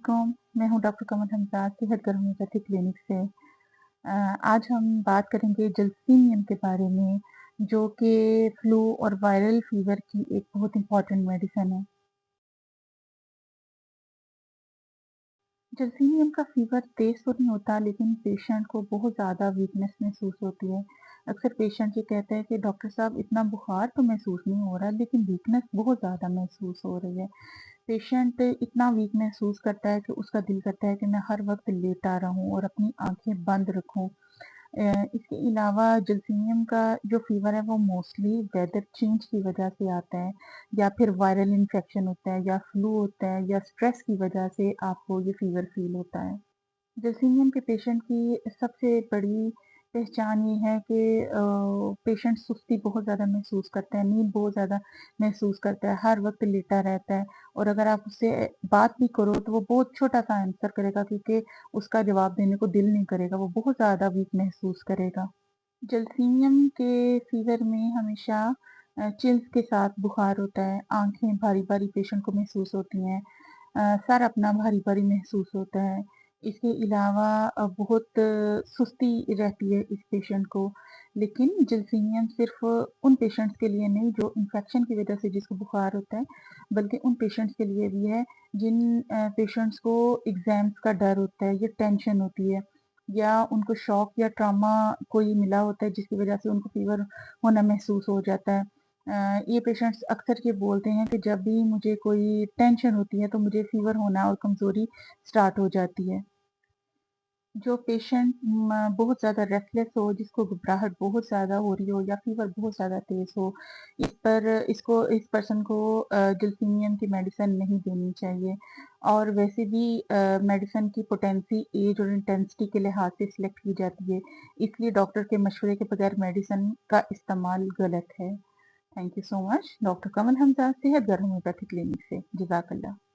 अस्सलामुअलैकुम, मैं हूँ doctor Kamal Hamza Sehat Ghar homeopathy clinic से। आज हम बात करेंगे जलसीमियम के बारे में, जो कि फ्लू और वायरल फीवर की एक बहुत इम्पोर्टेंट मेडिसिन है। जलसीमियम का फीवर तेज़ तो नहीं होता, लेकिन पेशेंट को बहुत ज़्यादा वीकनेस महसूस होती है। अक्सर पेशेंट ये कहते हैं कि डॉक्टर साहब इतना बुखार तो महसूस नहीं हो रहा, लेकिन वीकनेस बहुत ज़्यादा महसूस हो रही है। पेशेंट इतना वीक महसूस करता है कि उसका दिल करता है कि मैं हर वक्त लेटा रहूं और अपनी आंखें बंद रखूं। इसके अलावा जलसीमियम का जो फीवर है वो मोस्टली वेदर चेंज की वजह से आता है, या फिर वायरल इन्फेक्शन होता है, या फ्लू होता है, या स्ट्रेस की वजह से आपको ये फीवर फील होता है। जलसीमियम के पेशेंट की सबसे बड़ी पहचान ये है कि पेशेंट सुस्ती बहुत ज़्यादा महसूस करता है, नींद बहुत ज़्यादा महसूस करता है, हर वक्त लेटा रहता है, और अगर आप उससे बात भी करो तो वो बहुत छोटा-सा आंसर करेगा, क्योंकि उसका जवाब देने को दिल नहीं करेगा, वो बहुत ज़्यादा वीक महसूस करेगा। जलसीमियम के फीवर में हमेशा चिल्स के साथ बुखार होता है, आँखें भारी-भारी पेशेंट को महसूस होती हैं, सर अपना भारी-भारी महसूस होता है। इसके अलावा बहुत सुस्ती रहती है इस पेशेंट को। लेकिन जलसीमियम सिर्फ़ उन पेशेंट्स के लिए नहीं जो इन्फेक्शन की वज़ह से जिसको बुखार होता है, बल्कि उन पेशेंट्स के लिए भी है जिन पेशेंट्स को एग्ज़ाम्स का डर होता है या टेंशन होती है, या उनको शॉक या ट्रॉमा कोई मिला होता है जिसकी वज़ह से उनको फ़ीवर होना महसूस हो जाता है। ये पेशेंट्स अक्सर ये बोलते हैं कि जब भी मुझे कोई टेंशन होती है तो मुझे फ़ीवर होना और कमज़ोरी स्टार्ट हो जाती है। जो पेशेंट बहुत ज़्यादा रेस्टलेस हो, जिसको घबराहट बहुत ज़्यादा हो रही हो, या फ़ीवर बहुत ज़्यादा तेज़ हो, इस पर्सन को जलसीमियम की मेडिसिन नहीं देनी चाहिए। और वैसे भी मेडिसिन की पोटेंसी एज और इंटेंसिटी के लिहाज से सिलेक्ट की जाती है, इसलिए डॉक्टर के मशवरे के बगैर मेडिसिन का इस्तेमाल गलत है। Thank you so much. Doctor Kamal Hamza Sehat Ghar homeopathy clinic से। जज़ाकल्लाह।